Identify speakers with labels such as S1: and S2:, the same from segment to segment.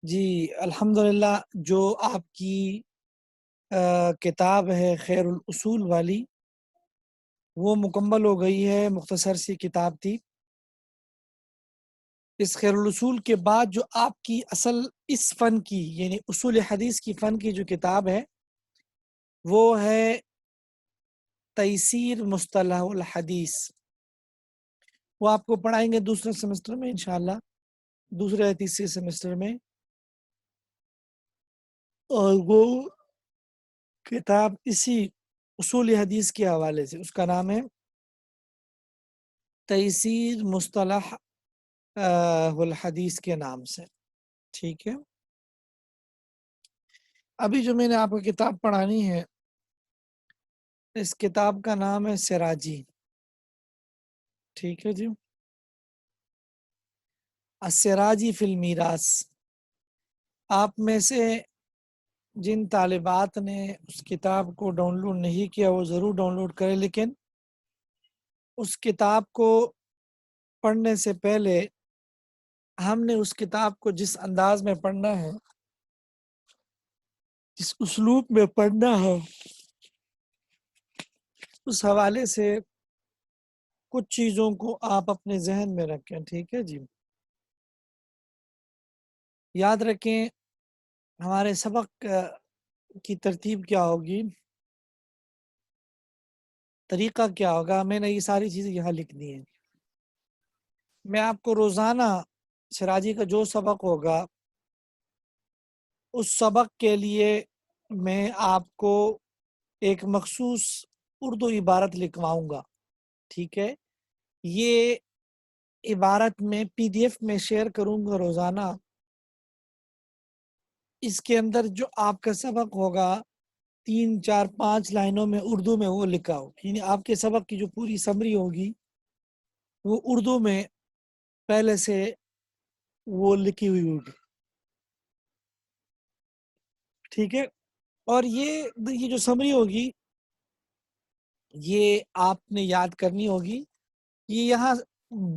S1: جی الحمدللہ، جو آپ کی کتاب ہے خیر الاصول والی وہ مکمل ہو گئی ہے۔ مختصر سی کتاب تھی۔ اس خیر الاصول کے بعد جو آپ کی اصل اس فن کی یعنی اصول حدیث کی فن کی جو کتاب ہے وہ ہے تیسیر مصطلح الحدیث۔ وہ آپ کو پڑھائیں گے دوسرے سیمسٹر میں انشاءاللہ، دوسرے یا تیسرے سیمسٹر میں، اور وہ کتاب اسی اصول حدیث کے حوالے سے، اس کا نام ہے تیسیر مصطلح الحدیث کے نام سے۔ ٹھیک ہے، ابھی جو میں نے آپ کو کتاب پڑھانی ہے اس کتاب کا نام ہے سراجی۔ ٹھیک ہے جی، السراجی فی المیراث۔ آپ میں سے جن طالبات نے اس کتاب کو ڈاؤن لوڈ نہیں کیا وہ ضرور ڈاؤن لوڈ کریں، لیکن اس کتاب کو پڑھنے سے پہلے ہم نے اس کتاب کو جس انداز میں پڑھنا ہے، جس اسلوب میں پڑھنا ہے، اس حوالے سے کچھ چیزوں کو آپ اپنے ذہن میں رکھیں۔ ٹھیک ہے جی، یاد رکھیں ہمارے سبق کی ترتیب کیا ہوگی، طریقہ کیا ہوگا۔ میں نے یہ ساری چیزیں یہاں لکھ دی ہیں۔ میں آپ کو روزانہ سراجی کا جو سبق ہوگا اس سبق کے لیے میں آپ کو ایک مخصوص اردو عبارت لکھواؤں گا۔ ٹھیک ہے، یہ عبارت میں PDF میں شیئر کروں گا روزانہ۔ اس کے اندر جو آپ کا سبق ہوگا 3 4 5 لائنوں میں اردو میں وہ لکھا ہو، یعنی آپ کے سبق کی جو پوری سمری ہوگی وہ اردو میں پہلے سے وہ لکھی ہوئی ہوگی۔ ٹھیک ہے، اور یہ جو سمری ہوگی یہ آپ نے یاد کرنی ہوگی۔ یہ یہاں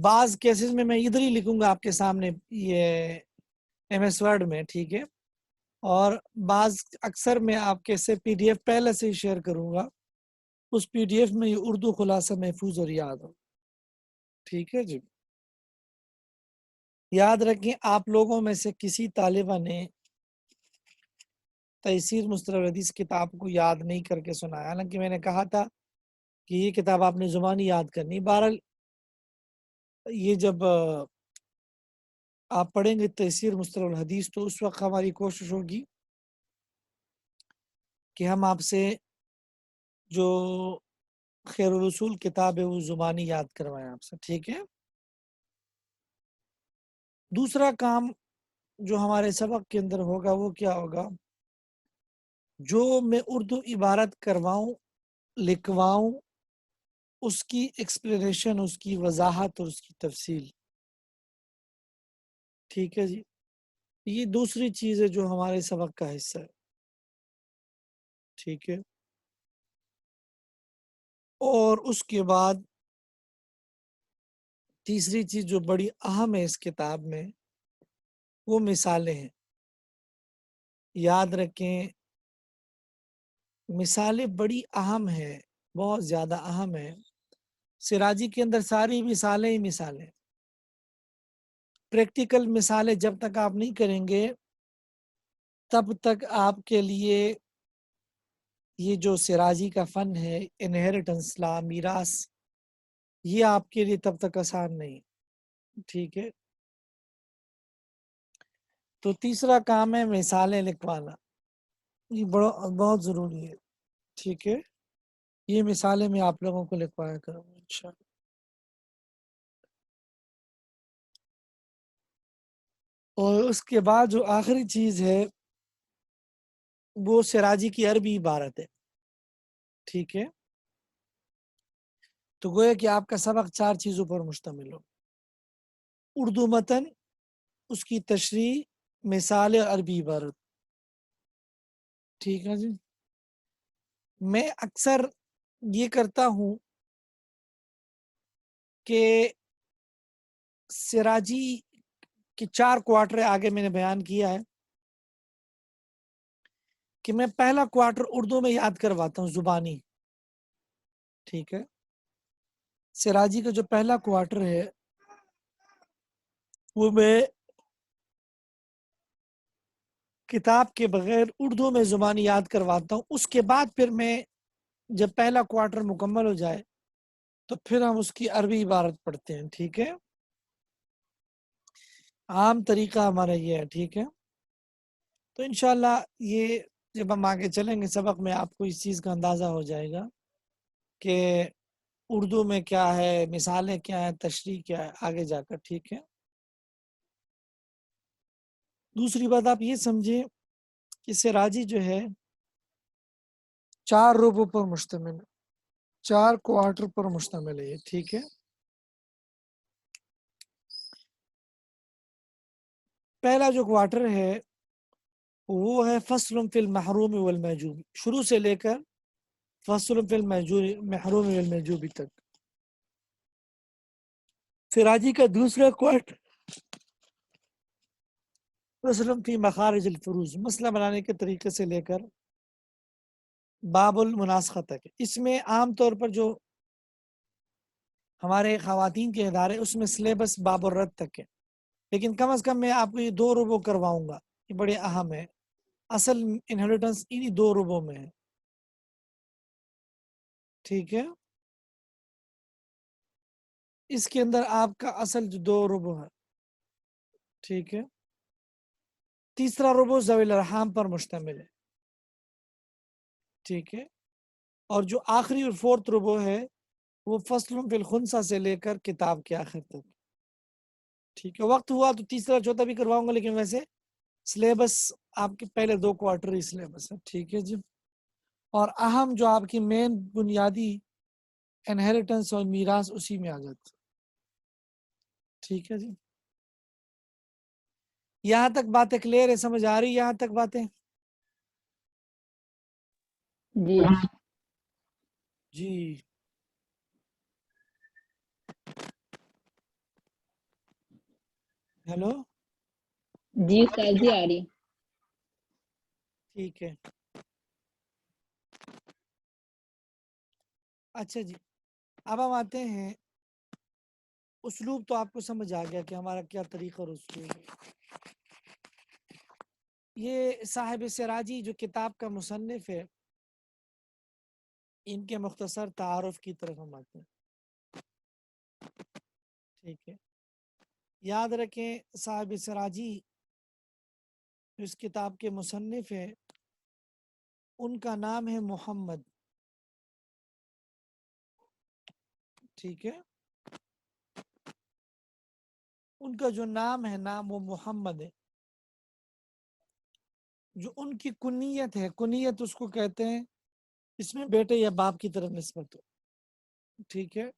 S1: بعض کیسز میں ادھر ہی لکھوں گا آپ کے سامنے، یہ MS Word میں۔ ٹھیک ہے، اور بعض اکثر میں آپ کے سے PDF پہلے سے ہی شیئر کروں گا، اس PDF میں یہ اردو خلاصہ محفوظ اور یاد ہو۔ ٹھیک ہے جی، یاد رکھیں آپ لوگوں میں سے کسی طالبہ نے تیسیر مصطلح الحدیث کتاب کو یاد نہیں کر کے سنایا، حالانکہ میں نے کہا تھا کہ یہ کتاب آپ نے زبانی یاد کرنی۔ بہرحال یہ جب آپ پڑھیں گے تیسیر مصطلح الحدیث تو اس وقت ہماری کوشش ہوگی کہ ہم آپ سے جو خیر الاصول کتاب ہے وہ زبانی یاد کروائیں آپ سے۔ ٹھیک ہے، دوسرا کام جو ہمارے سبق کے اندر ہوگا وہ کیا ہوگا، جو میں اردو عبارت کرواؤں لکھواؤں اس کی ایکسپلینیشن، اس کی وضاحت اور اس کی تفصیل۔ ٹھیک ہے جی، یہ دوسری چیز ہے جو ہمارے سبق کا حصہ ہے۔ ٹھیک ہے، اور اس کے بعد تیسری چیز جو بڑی اہم ہے اس کتاب میں وہ مثالیں ہیں۔ یاد رکھیں مثالیں بڑی اہم ہیں، بہت زیادہ اہم ہیں۔ سراجی کے اندر ساری مثالیں ہی مثالیں، پریکٹیکل مثالیں جب تک آپ نہیں کریں گے تب تک آپ کے لیے یہ جو سراجی کا فن ہے، انہیریٹنس لا، میراث، یہ آپ کے لیے تب تک آسان نہیں۔ ٹھیک ہے، تو تیسرا کام ہے مثالیں لکھوانا، یہ بہت ضروری ہے۔ ٹھیک ہے، یہ مثالیں میں آپ لوگوں کو لکھوایا کروں گا انشاءاللہ۔ اور اس کے بعد جو آخری چیز ہے وہ سراجی کی عربی عبارت ہے۔ ٹھیک ہے، تو گویا کہ آپ کا سبق 4 چیزوں پر مشتمل ہو: اردو متن، اس کی تشریح، مثال اور عربی عبارت۔ ٹھیک ہے جی، میں اکثر یہ کرتا ہوں کہ سراجی کے 4 کوارٹر آگے میں نے بیان کیا ہے، کہ میں پہلا کوارٹر اردو میں یاد کرواتا ہوں زبانی، ٹھیک ہے. سراجی کا جو پہلا کوارٹر ہے وہ میں کتاب کے بغیر اردو میں زبانی یاد کرواتا ہوں. اس کے بعد پھر میں جب پہلا کوارٹر مکمل ہو جائے تو پھر ہم اس کی عربی عبارت پڑھتے ہیں، ٹھیک ہے. عام طریقہ ہمارا یہ ہے، ٹھیک ہے. تو انشاءاللہ یہ جب ہم آگے چلیں گے سبق میں آپ کو اس چیز کا اندازہ ہو جائے گا کہ اردو میں کیا ہے، مثالیں کیا ہیں، تشریح کیا ہے آگے جا کر، ٹھیک ہے. دوسری بات آپ یہ سمجھیں کہ سراجی جو ہے 4 ربع پر مشتمل ہے، 4 کوارٹر پر مشتمل ہے، ٹھیک ہے. پہلا جو کوارٹر ہے وہ ہے فصل فی المحروم والمحجوب، شروع سے لے کر فصل فی المحروم والمحجوب تک. سراجی کا دوسرا کوارٹر فصل فی مخارج الفروز، مسئلہ بنانے کے طریقے سے لے کر باب المناسخہ تک. اس میں عام طور پر جو ہمارے خواتین کے ادارے اس میں سلیبس باب الرد تک ہے، لیکن کم از کم میں آپ کو یہ 2 ربع کرواؤں گا، یہ بڑے اہم ہے. اصل انہیریٹنس انہی 2 ربعوں میں ہے، ٹھیک ہے. اس کے اندر آپ کا اصل جو 2 ربع ہے، ٹھیک ہے. تیسرا ربع ذوی الارحام پر مشتمل ہے، ٹھیک ہے. اور جو آخری اور 4 ربع ہے وہ فصل فی الخنثی سے لے کر کتاب کے آخر تک، ٹھیک ہے. وقت ہوا تو تیسرا چوتھا بھی کرواؤں گا، لیکن ویسے سلیبس آپ کے پہلے 2 کوارٹر ہی سلیبس ہے، ٹھیک ہے جی. اور اہم جو آپ کی مین بنیادی انہیریٹنس اور میراث اسی میں آ جاتی، ٹھیک ہے جی. یہاں تک باتیں کلیئر ہے، سمجھ آ رہی یہاں تک باتیں؟
S2: جی
S1: جی. ہیلو،
S2: جی استاد جی آ رہی.
S1: ٹھیک ہے. اچھا جی، اب ہم آتے ہیں اسلوب. تو آپ کو سمجھ آ گیا کہ ہمارا کیا طریقہ اور اسلوب ہے. یہ صاحب سراجی جو کتاب کا مصنف ہے، ان کے مختصر تعارف کی طرف ہم آتے ہیں، ٹھیک ہے. یاد رکھیں صاحب سراجی اس کتاب کے مصنف ہے، ان کا نام ہے محمد، ٹھیک ہے. ان کا جو نام ہے نام وہ محمد ہے. جو ان کی کنیت ہے، کنیت اس کو کہتے ہیں اس میں بیٹے یا باپ کی طرف نسبت ہو، ٹھیک ہے.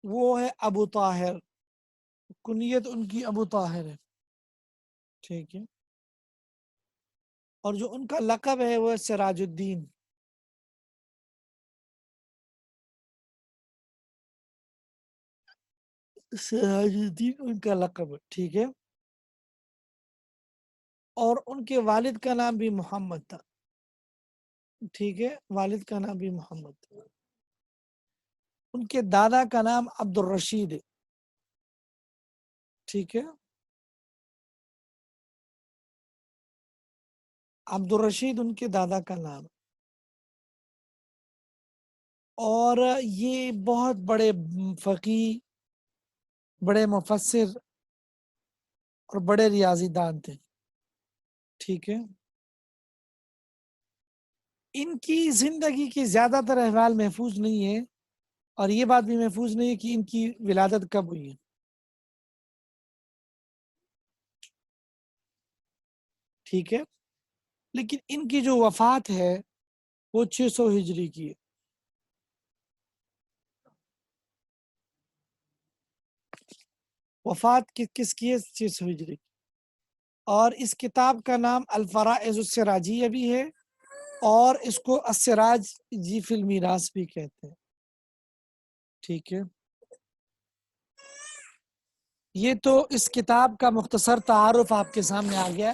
S1: وہ ہے ابو طاہر، کنیت ان کی ابو طاہر ہے، ٹھیک ہے. اور جو ان کا لقب ہے وہ سراج الدین، سراج الدین ان کا لقب ہے، ٹھیک ہے. اور ان کے والد کا نام بھی محمد تھا، ٹھیک ہے. والد کا نام بھی محمد تھا. ان کے دادا کا نام عبد الرشید ہے، ٹھیک ہے. عبد الرشید ان کے دادا کا نام. اور یہ بہت بڑے فقیہ، بڑے مفسر اور بڑے ریاضی دان تھے، ٹھیک ہے. ان کی زندگی کی زیادہ تر احوال محفوظ نہیں ہے، اور یہ بات بھی محفوظ نہیں ہے کہ ان کی ولادت کب ہوئی ہے، ٹھیک ہے. لیکن ان کی جو وفات ہے وہ 600 ہجری کی ہے. وفات کس کی ہے؟ 600 ہجری. اور اس کتاب کا نام الفرائض السراجیہ بھی ہے، اور اس کو السراج جی فی المیراث بھی کہتے ہیں، ٹھیک ہے. یہ تو اس کتاب کا مختصر تعارف آپ کے سامنے آ گیا.